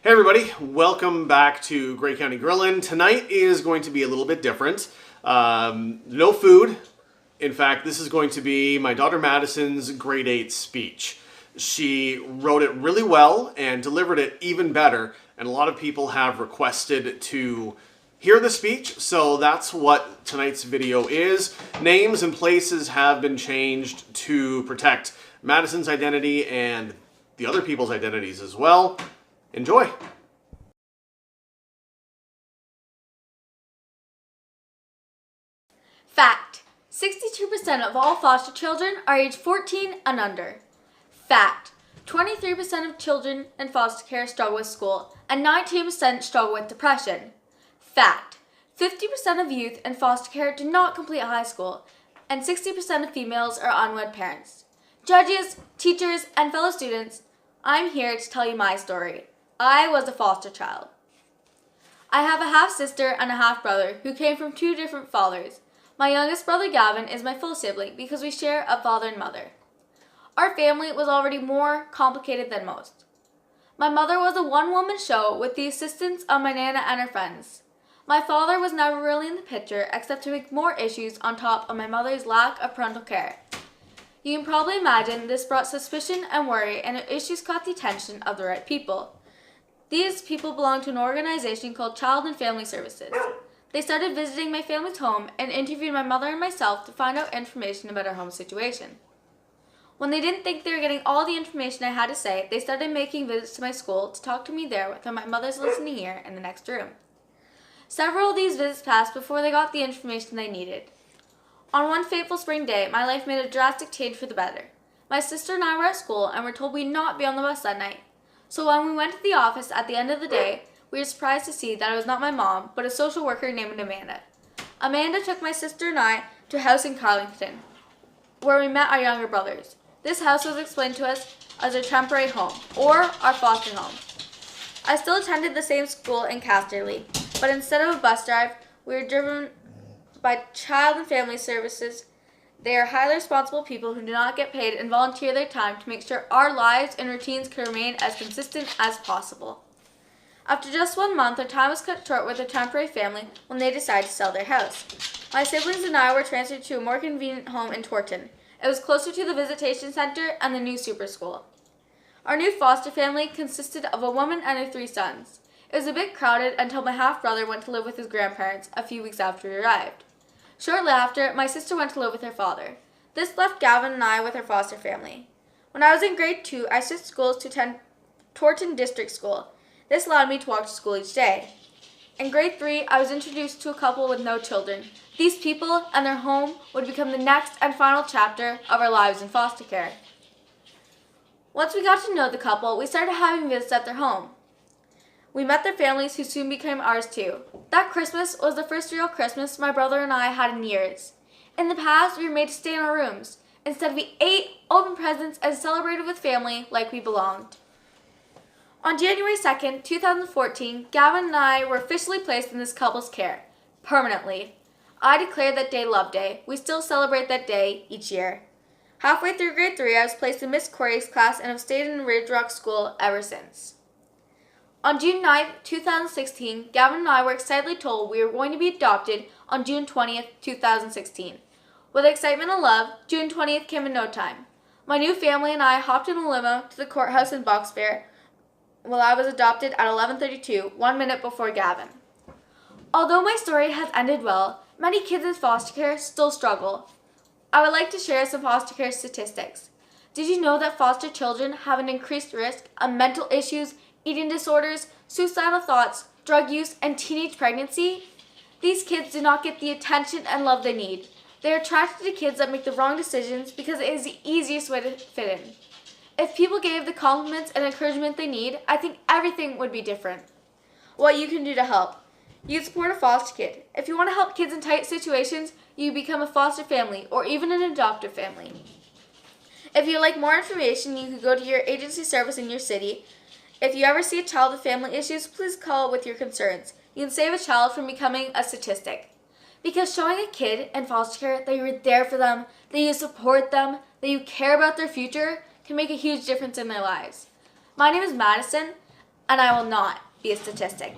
Hey everybody, welcome back to Grey County Grillin'. Tonight is going to be a little bit different. No food. In fact, this is going to be my daughter Madison's grade 8 speech. She wrote it really well and delivered it even better, and a lot of people have requested to hear the speech, so that's what tonight's video is. Names and places have been changed to protect Madison's identity and the other people's identities as well. Enjoy! Fact: 62% of all foster children are age 14 and under. Fact: 23% of children in foster care struggle with school, and 19% struggle with depression. Fact: 50% of youth in foster care do not complete high school, and 60% of females are unwed parents. Judges, teachers, and fellow students, I'm here to tell you my story. I was a foster child. I have a half-sister and a half-brother who came from two different fathers. My youngest brother Gavin is my full sibling because we share a father and mother. Our family was already more complicated than most. My mother was a one-woman show with the assistance of my nana and her friends. My father was never really in the picture except to make more issues on top of my mother's lack of parental care. You can probably imagine this brought suspicion and worry, and the issues caught the attention of the right people. These people belong to an organization called Child and Family Services. They started visiting my family's home and interviewed my mother and myself to find out information about our home situation. When they didn't think they were getting all the information I had to say, they started making visits to my school to talk to me there with my mother's listening ear in the next room. Several of these visits passed before they got the information they needed. On one fateful spring day, my life made a drastic change for the better. My sister and I were at school and were told we'd not be on the bus that night. So when we went to the office at the end of the day, we were surprised to see that it was not my mom, but a social worker named Amanda. Amanda took my sister and I to a house in Carlington, where we met our younger brothers. This house was explained to us as our temporary home, or our foster home. I still attended the same school in Casterly, but instead of a bus drive, we were driven by Child and Family Services. They are highly responsible people who do not get paid and volunteer their time to make sure our lives and routines can remain as consistent as possible. After just 1 month, our time was cut short with a temporary family when they decided to sell their house. My siblings and I were transferred to a more convenient home in Torton. It was closer to the visitation center and the new super school. Our new foster family consisted of a woman and her 3 sons. It was a bit crowded until my half-brother went to live with his grandparents a few weeks after we arrived. Shortly after, my sister went to live with her father. This left Gavin and I with our foster family. When I was in grade 2, I switched schools to attend Torton District School. This allowed me to walk to school each day. In grade 3, I was introduced to a couple with no children. These people and their home would become the next and final chapter of our lives in foster care. Once we got to know the couple, we started having visits at their home. We met their families, who soon became ours too. That Christmas was the first real Christmas my brother and I had in years. In the past, we were made to stay in our rooms. Instead, we ate, opened presents, and celebrated with family like we belonged. On January 2nd, 2014, Gavin and I were officially placed in this couple's care, permanently. I declared that day Love Day. We still celebrate that day each year. Halfway through grade 3, I was placed in Miss Corey's class and have stayed in Ridge Rock School ever since. On June 9th, 2016, Gavin and I were excitedly told we were going to be adopted on June 20th, 2016. With excitement and love, June 20th came in no time. My new family and I hopped in a limo to the courthouse in Boxfair while I was adopted at 11:32, 1 minute before Gavin. Although my story has ended well, many kids in foster care still struggle. I would like to share some foster care statistics. Did you know that foster children have an increased risk of mental issues, eating disorders, suicidal thoughts, drug use, and teenage pregnancy? These kids do not get the attention and love they need. They are attracted to kids that make the wrong decisions because it is the easiest way to fit in. If people gave the compliments and encouragement they need, I think everything would be different. What you can do to help. You support a foster kid. If you want to help kids in tight situations, you become a foster family or even an adoptive family. If you'd like more information, you can go to your agency service in your city. If you ever see a child with family issues, please call with your concerns. You can save a child from becoming a statistic. Because showing a kid in foster care that you're there for them, that you support them, that you care about their future, can make a huge difference in their lives. My name is Madison. and I will not be a statistic.